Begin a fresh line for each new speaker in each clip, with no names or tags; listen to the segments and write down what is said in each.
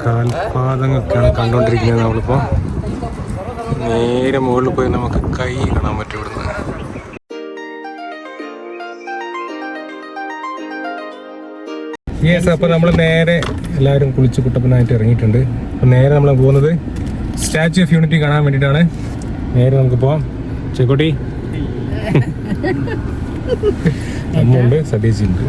കാൽപാദങ്ങളൊക്കെയാണ് കണ്ടുകൊണ്ടിരിക്കുന്നത്. നമ്മളിപ്പോൾ നേരെ മുകളിൽ പോയി നമുക്ക് കൈ കാണാൻ പറ്റും ഇവിടുന്ന്. യെസ്, അപ്പോൾ നമ്മൾ നേരെ എല്ലാവരും കുളിച്ച് കുട്ടപ്പനായിട്ട് ഇറങ്ങിയിട്ടുണ്ട്. അപ്പോൾ നേരെ നമ്മൾ പോകുന്നത് സ്റ്റാച്യു ഓഫ് യൂണിറ്റി കാണാൻ വേണ്ടിയിട്ടാണ്. നേരെ നമുക്ക് പോവാം. ചെക്കോട്ടി അമ്മുണ്ട്, സതീശുണ്ട്.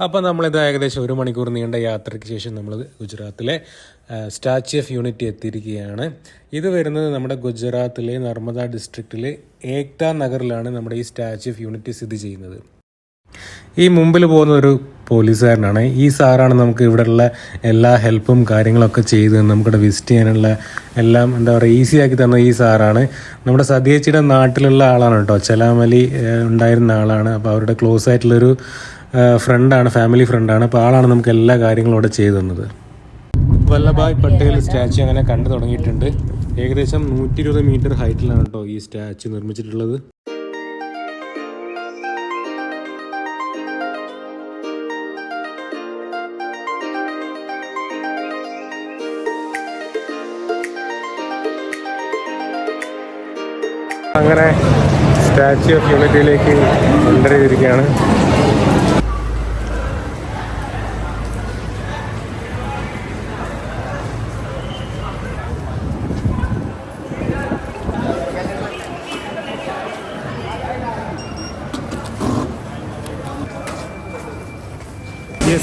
അപ്പോൾ നമ്മളിത് ഏകദേശം 1 മണിക്കൂർ നീണ്ട യാത്രയ്ക്ക് ശേഷം നമ്മൾ ഗുജറാത്തിലെ സ്റ്റാച്യു ഓഫ് യൂണിറ്റി എത്തിയിരിക്കുകയാണ്. ഇത് വരുന്നത് നമ്മുടെ ഗുജറാത്തിലെ നർമ്മദ ഡിസ്ട്രിക്റ്റിലെ ഏക്താ നഗറിലാണ് നമ്മുടെ ഈ സ്റ്റാച്യു ഓഫ് യൂണിറ്റി സ്ഥിതി ചെയ്യുന്നത്. ഈ മുമ്പിൽ പോകുന്ന ഒരു പോലീസുകാരനാണ്. ഈ സാറാണ് നമുക്ക് ഇവിടെയുള്ള എല്ലാ ഹെൽപ്പും കാര്യങ്ങളൊക്കെ ചെയ്ത് നമുക്കിവിടെ വിസിറ്റ് ചെയ്യാനുള്ള എല്ലാം എന്താ പറയുക ഈസി ആക്കി തന്ന ഈ സാറാണ്. നമ്മുടെ സതീച്ചിയുടെ നാട്ടിലുള്ള ആളാണ് കേട്ടോ. ചെലാമലി ഉണ്ടായിരുന്ന ആളാണ്. അപ്പോൾ അവരുടെ ക്ലോസ് ആയിട്ടുള്ളൊരു ഫ്രണ്ടാണ്, ഫാമിലി ഫ്രണ്ടാണ്. അപ്പോൾ ആളാണ് നമുക്ക് എല്ലാ കാര്യങ്ങളും ഇവിടെ ചെയ്തു തന്നത്. വല്ലഭായ് പട്ടേൽ സ്റ്റാച്യു അങ്ങനെ കണ്ടു തുടങ്ങിയിട്ടുണ്ട്. ഏകദേശം 120 മീറ്റർ ഹൈറ്റിലാണ് കേട്ടോ ഈ സ്റ്റാച്യു നിർമ്മിച്ചിട്ടുള്ളത്. അങ്ങനെ സ്റ്റാച്യു ഓഫ് യൂണിറ്റിയിലേക്ക് എൻ്റർ ചെയ്തിരിക്കുകയാണ്.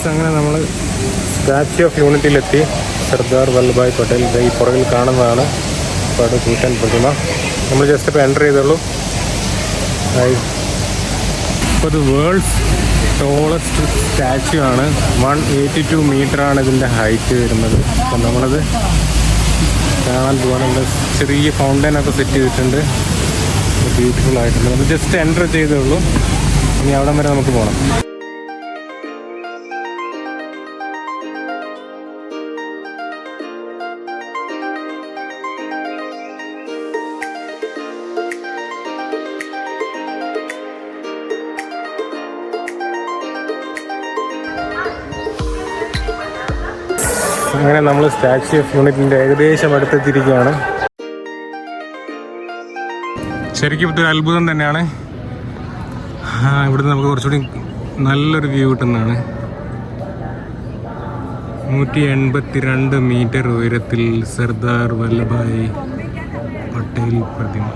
അങ്ങനെ നമ്മൾ സ്റ്റാച്യു ഓഫ് യൂണിറ്റിയിലെത്തി. സർദാർ വല്ലഭായ് പട്ടേൽ ഈ പുറകിൽ കാണുന്നതാണ് കൂറ്റൻ പ്രതിമ. നമ്മൾ ജസ്റ്റ് ഇപ്പോൾ എൻ്റർ ചെയ്തുള്ളൂ. ഇപ്പോൾ ഇത് വേൾഡ്സ് ടോളസ്റ്റ് സ്റ്റാച്യു ആണ്. 182 മീറ്ററാണ് ഇതിൻ്റെ ഹൈറ്റ് വരുന്നത്. അപ്പം നമ്മളത് കാണാൻ പോകാനുള്ള ചെറിയ ഫൗണ്ടൈനൊക്കെ സെറ്റ് ചെയ്തിട്ടുണ്ട്. ബ്യൂട്ടിഫുൾ ആയിട്ടുണ്ട്. നമ്മൾ ജസ്റ്റ് എൻ്റർ ചെയ്തേ ഉള്ളൂ. ഇനി അവിടം വരെ നമുക്ക് പോകണം. അങ്ങനെ നമ്മൾ സ്റ്റാച്യു ഓഫ് യൂണിറ്റിൻ്റെ ഏകദേശം അടുത്തെത്തിയിരിക്കുകയാണ്. ശരിക്കും ഇതൊരു അത്ഭുതം തന്നെയാണ്. ഇവിടുന്ന് നമുക്ക് കുറച്ചുകൂടി നല്ലൊരു വ്യൂ കിട്ടുന്നതാണ്. 182 മീറ്റർ ഉയരത്തിൽ സർദാർ വല്ലഭായ് പട്ടേൽ പ്രതിമ.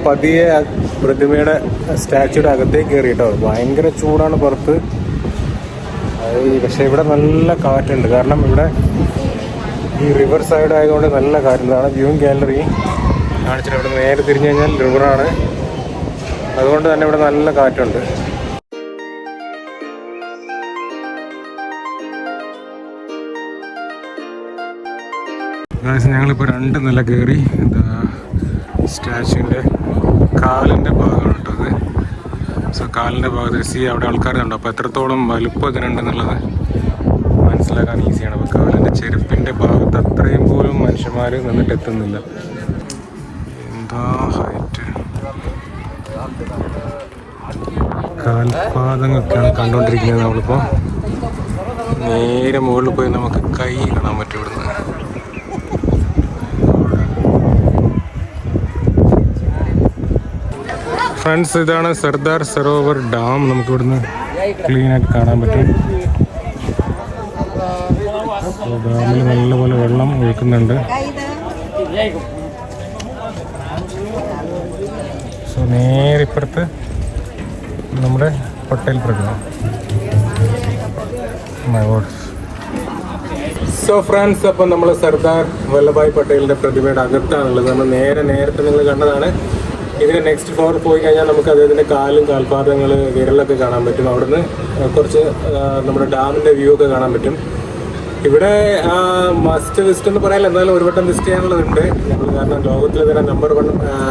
പതിയെ പ്രതിമയുടെ സ്റ്റാച്യൂയുടെ അകത്തേക്ക് കയറി കേട്ടോ. ഭയങ്കര ചൂടാണ് പുറത്ത്. പക്ഷേ ഇവിടെ നല്ല കാറ്റുണ്ട്. കാരണം ഇവിടെ ഈ റിവർ സൈഡ് ആയതുകൊണ്ട് നല്ല കാറ്റുള്ളതാണ്. വ്യൂയിങ് ഗാലറി കാണിച്ചിട്ട് ഇവിടെ നേരെ തിരിഞ്ഞു കഴിഞ്ഞാൽ റിവറാണ്. അതുകൊണ്ട് തന്നെ ഇവിടെ നല്ല കാറ്റുണ്ട്. ഞങ്ങളിപ്പോൾ 2 നില കയറി. സ്റ്റാച്യൂവിൻ്റെ കാലിൻ്റെ ഭാഗമാണ് കേട്ടോ അത്. സോ കാലിൻ്റെ ഭാഗത്ത് അവിടെ ആൾക്കാരുണ്ടോ. അപ്പോൾ എത്രത്തോളം വലുപ്പം ഇതിനുണ്ടെന്നുള്ളത് മനസ്സിലാക്കാൻ ഈസിയാണ്. അപ്പോൾ കാലിൻ്റെ ചെരുപ്പിൻ്റെ ഭാഗത്ത് അത്രയും പോലും മനുഷ്യന്മാർ നിന്നിട്ട് എത്തുന്നില്ല. എന്താ ഹൈറ്റ്! കാൽപാദങ്ങളൊക്കെയാണ് കണ്ടുകൊണ്ടിരിക്കുന്നത്. നമ്മളിപ്പോൾ നേരെ മുകളിൽ പോയി നമുക്ക് കൈ കാണാൻ പറ്റും ഇവിടുന്ന്. ഫ്രണ്ട്സ്, ഇതാണ് സർദാർ സരോവർ ഡാം. നമുക്ക് ഇവിടുന്ന് ക്ലീനായിട്ട് കാണാൻ പറ്റും. ഡാമിൽ നല്ലപോലെ വെള്ളം ഒഴുക്കുന്നുണ്ട്. സോ നേരെ ഇപ്പുറത്ത് നമ്മുടെ പട്ടേൽ പ്രതിമ. സോ ഫ്രണ്ട്സ്, അപ്പം നമ്മൾ സർദാർ വല്ലഭായ് പട്ടേലിൻ്റെ പ്രതിമയുടെ അകത്താണുള്ളത്. നമ്മൾ നേരത്തെ നിങ്ങൾ കണ്ടതാണ്. ഇതിന് നെക്സ്റ്റ് ഫ്ലോർ പോയി കഴിഞ്ഞാൽ നമുക്ക് അദ്ദേഹത്തിൻ്റെ കാലും കാൽപാദങ്ങൾ വിരലൊക്കെ കാണാൻ പറ്റും. അവിടുന്ന് കുറച്ച് നമ്മുടെ ഡാമിൻ്റെ വ്യൂ ഒക്കെ കാണാൻ പറ്റും. ഇവിടെ മസ്റ്റ് വിസിറ്റ് എന്ന് പറയാൻ എന്തായാലും ഒരു വട്ടം വിസിറ്റ് ചെയ്യാനുള്ളതുണ്ട് ഞങ്ങൾ. കാരണം ലോകത്തിലെ തന്നെ നമ്പർ 1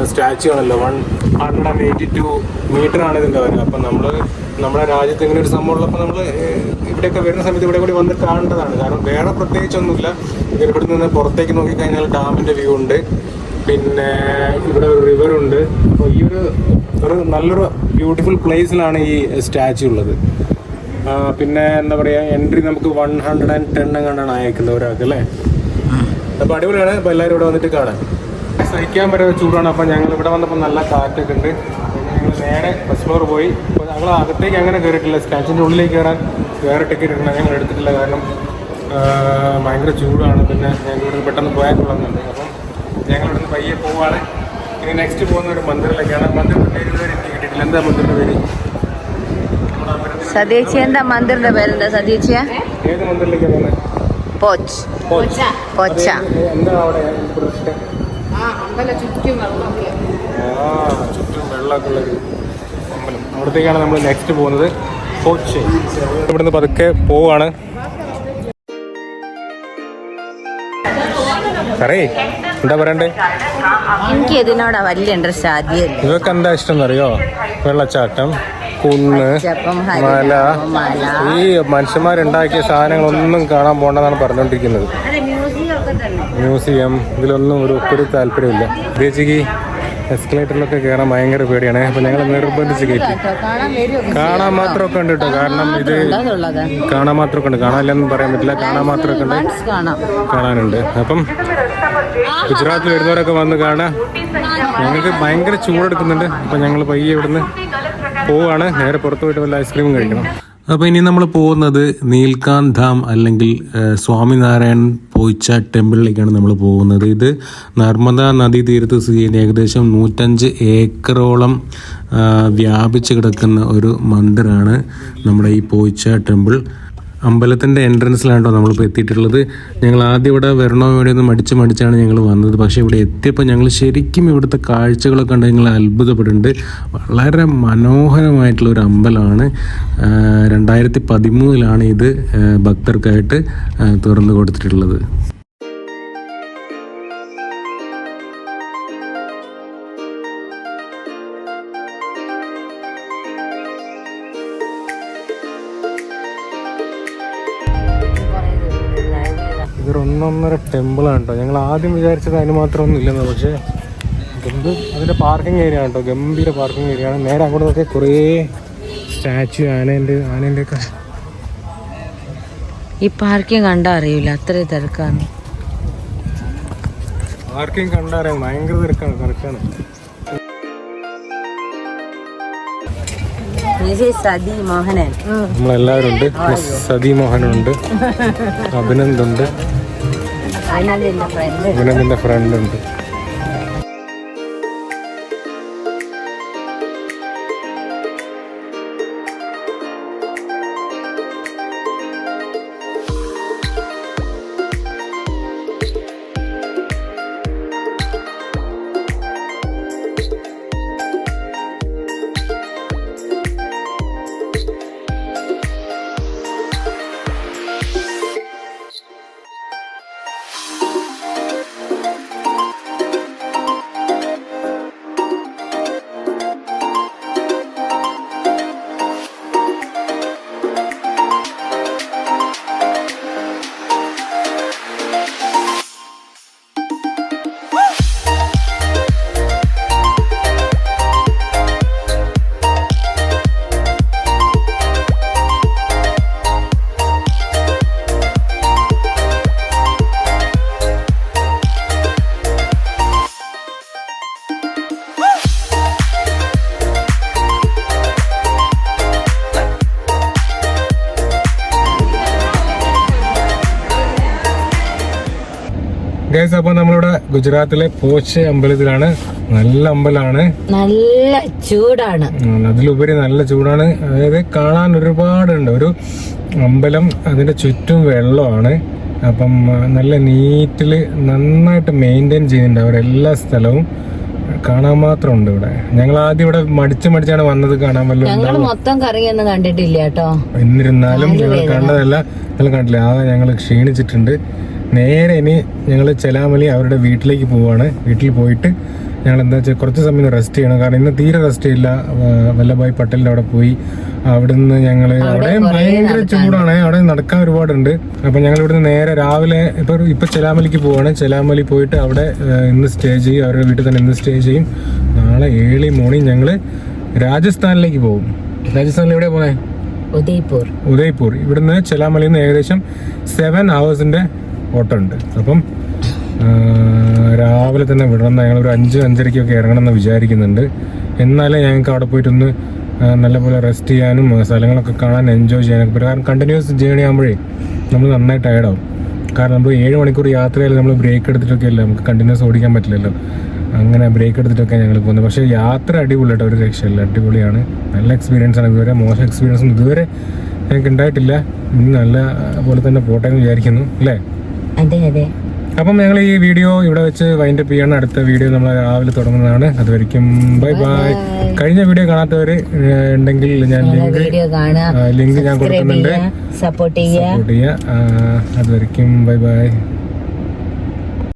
സ്റ്റാച്യു ആണല്ലോ. 182 മീറ്റർ ആണ് ഇതിൻ്റെ വരെ. അപ്പം നമ്മുടെ രാജ്യത്ത് ഇങ്ങനെ ഒരു സംഭവം ഉള്ളപ്പോൾ നമ്മൾ ഇവിടെയൊക്കെ വരുന്ന സമയത്ത് ഇവിടെ കൂടി വന്ന് കാണേണ്ടതാണ്. കാരണം വേറെ പ്രത്യേകിച്ചൊന്നുമില്ല. ഇവിടെ നിന്ന് പുറത്തേക്ക് നോക്കിക്കഴിഞ്ഞാൽ ഡാമിൻ്റെ വ്യൂ ഉണ്ട്, പിന്നെ ഇവിടെ ഒരു റിവറുണ്ട്. അപ്പോൾ ഈ ഒരു നല്ലൊരു ബ്യൂട്ടിഫുൾ പ്ലേസിലാണ് ഈ സ്റ്റാച്യു ഉള്ളത്. പിന്നെ എന്താ പറയുക, എൻട്രി നമുക്ക് 110 കണ്ടാണ് അയക്കുന്നത് ഒരാൾക്ക് അല്ലേ. അപ്പോൾ അടിപൊളിയാണ്. അപ്പോൾ എല്ലാവരും ഇവിടെ വന്നിട്ട് കാണാൻ. സഹിക്കാൻ പറ്റുന്ന ചൂടാണ്. അപ്പോൾ ഞങ്ങൾ ഇവിടെ വന്നപ്പോൾ നല്ല കാറ്റൊക്കെ ഉണ്ട്. ഞങ്ങൾ നേരെ ഫസ്റ്റ് ഫ്ലോർ പോയി. അപ്പോൾ ഞങ്ങൾ അകത്തേക്ക് അങ്ങനെ കയറിയിട്ടില്ല. സ്റ്റാച്യൂൻ്റെ ഉള്ളിലേക്ക് കയറാൻ വേറെ ടിക്കറ്റ് ഉണ്ട്, ഞങ്ങൾ എടുത്തിട്ടില്ല. കാരണം ഭയങ്കര ചൂടാണ്. പിന്നെ ഞങ്ങൾ ഇവിടെ പെട്ടെന്ന് പോയാൽ കൊള്ളുന്നുണ്ട്. അപ്പം ഞങ്ങൾ ഇവിടെ നിന്ന് പയ്യെ പോവാണ്. ഇനി നെക്സ്റ്റ് പോകുന്ന ഒരു മന്ദിറിലേക്കാണ്. മന്ദിറിൻ്റെ പേര് ഇതുവരെ എനിക്ക് കിട്ടിയിട്ടില്ല. എന്താ മന്ദിറിൻ്റെ പേര്?
സതീച്ചി, എന്താ മന്ദിറിന്റെ പേരെന്താ സതീച്ചിയ?
ഏത് മന്ദിറിലേക്കാണ് പോകുന്നത്?
പോച്ച.
എന്താ അവിടെ ചുറ്റും വെള്ളമൊക്കെ ഉള്ളൊരു അമ്പലം. അവിടത്തേക്കാണ് നമ്മൾ നെക്സ്റ്റ് പോകുന്നത്. പോച്ചെ. ഇവിടുന്ന് പതുക്കെ പോവാണ്. സാറേ എന്താ പറയണ്ടേ?
എനിക്ക് ഇതിനോടാ വലിയ ഇൻട്രസ്റ്റ് ആദ്യം.
ഇതൊക്കെ എന്താ ഇഷ്ടം എന്നറിയോ? വെള്ളച്ചാട്ടം, കുന്ന്, മല. ഈ മനുഷ്യന്മാരുണ്ടാക്കിയ സാധനങ്ങളൊന്നും കാണാൻ പോകണ്ടെന്നാണ് പറഞ്ഞുകൊണ്ടിരിക്കുന്നത്. മ്യൂസിയം ഇതിലൊന്നും ഒരു താല്പര്യമില്ല. ചേച്ചിക്ക് എസ്കലേറ്ററിലൊക്കെ കയറാൻ ഭയങ്കര പേടിയാണ്. അപ്പം ഞങ്ങൾ നിർബന്ധിച്ച് കയറ്റി. കാണാൻ മാത്രമൊക്കെ ഉണ്ട് കേട്ടോ. കാരണം ഇത് കാണാൻ മാത്രമൊക്കെ ഉണ്ട്, കാണാനില്ലെന്ന് പറയാൻ പറ്റില്ല. കാണാൻ മാത്രമൊക്കെ ഉണ്ട്, കാണാനുണ്ട്. അപ്പം ഗുജറാത്തിൽ വരുന്നവരൊക്കെ വന്ന് കാണാം. ഞങ്ങൾക്ക് ഭയങ്കര ചൂടെടുക്കുന്നുണ്ട്. അപ്പം ഞങ്ങൾ പയ്യെ ഇവിടുന്ന് പോവാണ്. നേരെ പുറത്ത് പോയിട്ട് വല്ല ഐസ്ക്രീമും കഴിക്കണം. അപ്പോൾ ഇനി നമ്മൾ പോകുന്നത് നീൽകാന്ത് ധാം അല്ലെങ്കിൽ സ്വാമിനാരായൺ പോയിച്ച ടെമ്പിളിലേക്കാണ് നമ്മൾ പോകുന്നത്. ഇത് നർമ്മദ നദീ തീരത്ത് സ്ഥിതി ചെയ്യുന്ന ഏകദേശം 105 ഏക്കറോളം വ്യാപിച്ച് കിടക്കുന്ന ഒരു മന്ദിറാണ് നമ്മുടെ ഈ പോയിച്ച ടെമ്പിൾ. അമ്പലത്തിൻ്റെ എൻട്രൻസിലാണോ നമ്മളിപ്പോൾ എത്തിയിട്ടുള്ളത്. ഞങ്ങൾ ആദ്യം ഇവിടെ വരണോ ഇവിടെ ഒന്ന് മടിച്ചാണ് ഞങ്ങൾ വന്നത്. പക്ഷേ ഇവിടെ എത്തിയപ്പോൾ ഞങ്ങൾ ശരിക്കും ഇവിടുത്തെ കാഴ്ചകളൊക്കെ കണ്ട് ഞങ്ങൾ അത്ഭുതപ്പെടുന്നുണ്ട്. വളരെ മനോഹരമായിട്ടുള്ളൊരു അമ്പലമാണ്. 2013 ഇത് ഭക്തർക്കായിട്ട് തുറന്നു കൊടുത്തിട്ടുള്ളത്. ഇതൊരു 1.5 ടെമ്പിളാണ് കേട്ടോ. ഞങ്ങൾ ആദ്യം വിചാരിച്ചത് അതിന് മാത്രമൊന്നും ഇല്ലെന്ന്. പക്ഷേ അതിൻ്റെ പാർക്കിംഗ് ഏരിയ ആണ് കേട്ടോ. ഗംഭീര പാർക്കിംഗ് ഏരിയ ആണ്. നേരെ അങ്ങോട്ട് നോക്കിയാൽ കുറേ സ്റ്റാച്യു, ആനേൻ്റെ ഒക്കെ.
ഈ പാർക്കിംഗ് കണ്ടാ അറിയില്ല, അത്രയും തിരക്കാണ്.
പാർക്കിംഗ് കണ്ടാ അറിയാം, ഭയങ്കര തിരക്കാണ്. നമ്മളെല്ലാവരും ഉണ്ട്. സതി മോഹനുണ്ട്, അഭിനന്ദുണ്ട്, അഭിനന്ദിന്റെ ഫ്രണ്ട് ഉണ്ട്. ഗൈസ്, അപ്പോൾ നമ്മളിവിടെ ഗുജറാത്തിലെ പോച്ചെ അമ്പലത്തിലാണ്. നല്ല അമ്പലമാണ്,
നല്ല ചൂടാണ്.
അതിലുപരി നല്ല ചൂടാണ്. അതായത് കാണാൻ ഒരുപാടുണ്ട്. ഒരു അമ്പലം, അതിന്റെ ചുറ്റും വെള്ളമാണ്. അപ്പം നല്ല നീറ്റിൽ നന്നായിട്ട് മെയിൻറ്റെയിൻ ചെയ്യുന്നുണ്ട് അവരെല്ലാ സ്ഥലവും. കാണാൻ മാത്രം ഉണ്ട് ഇവിടെ. ഞങ്ങൾ ആദ്യം ഇവിടെ മടിച്ചാണ് വന്നത്, കാണാൻ
ഞങ്ങൾ മൊത്തം കറങ്ങിയൊന്നും കണ്ടിട്ടില്ല കേട്ടോ.
എന്നിരുന്നാലും ഞങ്ങൾ കണ്ടതല്ല, ഞങ്ങൾ കണ്ടില്ല. ഞങ്ങൾ ക്ഷീണിച്ചിട്ടുണ്ട്. നേരെ ഇനി ഞങ്ങൾ ചെലാമലി അവരുടെ വീട്ടിലേക്ക് പോവാണ്. വീട്ടിൽ പോയിട്ട് ഞങ്ങൾ എന്താ വെച്ചാൽ കുറച്ച് സമയം റെസ്റ്റ് ചെയ്യണം. കാരണം ഇന്ന് തീരെ റെസ്റ്റ് ചെയ്യില്ല. വല്ലഭായ് പട്ടേലിൻ്റെ അവിടെ പോയി അവിടുന്ന് ഞങ്ങൾ അവിടെ ഭയങ്കര ചൂടാണ്, അവിടെ നടക്കാൻ ഒരുപാടുണ്ട്. അപ്പം ഞങ്ങൾ ഇവിടുന്ന് നേരെ രാവിലെ ഇപ്പൊ ചെലാമലിക്ക് പോവാണ്. ചെലാമലി പോയിട്ട് അവിടെ ഇന്ന് സ്റ്റേ ചെയ്യും, അവരുടെ വീട്ടിൽ തന്നെ ഇന്ന് സ്റ്റേ ചെയ്യും. നാളെ ഏർലി മോർണിംഗ് ഞങ്ങൾ രാജസ്ഥാനിലേക്ക് പോകും. രാജസ്ഥാനിൽ എവിടെയാ പോണേ? ഉദയ്പൂർ. ഇവിടുന്ന് ചെലാമലിയിൽ നിന്ന് ഏകദേശം 7 hours ഓട്ടം ഉണ്ട്. അപ്പം രാവിലെ തന്നെ വിടണം. ഞങ്ങൾ ഒരു 5-5:30 ഇറങ്ങണം എന്ന് വിചാരിക്കുന്നുണ്ട്. എന്നാലേ ഞങ്ങൾക്ക് അവിടെ പോയിട്ടൊന്ന് നല്ലപോലെ റെസ്റ്റ് ചെയ്യാനും സ്ഥലങ്ങളൊക്കെ കാണാൻ എൻജോയ് ചെയ്യാനൊക്കെ പറ്റും. കാരണം കണ്ടിന്യൂസ് ജേണി ആകുമ്പോഴേ നമ്മൾ നന്നായി ടയർഡാവും. കാരണം നമ്മൾ 7 മണിക്കൂർ യാത്രയിൽ നമ്മൾ ബ്രേക്ക് എടുത്തിട്ടൊക്കെ അല്ല, നമുക്ക് കണ്ടിന്യൂസ് ഓടിക്കാൻ പറ്റില്ലല്ലോ. അങ്ങനെ ബ്രേക്ക് എടുത്തിട്ടൊക്കെ ഞങ്ങൾ പോകുന്നത്. പക്ഷേ യാത്ര അടിപൊളിയായിട്ട് ഒരു രക്ഷയില്ല, അടിപൊളിയാണ്. നല്ല എക്സ്പീരിയൻസ് ആണ്. ഇതുവരെ മോശം എക്സ്പീരിയൻസ് ഇതുവരെ ഞങ്ങൾക്ക് ഉണ്ടായിട്ടില്ല. നല്ല പോലെ തന്നെ പോട്ടെ എന്ന് വിചാരിക്കുന്നു, അല്ലേ?
അതെ.
അപ്പം ഞങ്ങൾ ഈ വീഡിയോ ഇവിടെ വെച്ച് വൈൻഡപ്പ് ചെയ്യണം. അടുത്ത വീഡിയോ നമ്മൾ രാവിലെ തുടങ്ങുന്നതാണ്. അതുവരെയ്ക്കും ബൈ ബൈ. കഴിഞ്ഞ വീഡിയോ കാണാത്തവർ ഉണ്ടെങ്കിൽ ഞാൻ ലിങ്ക് ഞാൻ കൊടുക്കുന്നുണ്ട്, സപ്പോർട്ട് ചെയ്യുക. അതുവരെയ്ക്കും ബൈ ബൈ.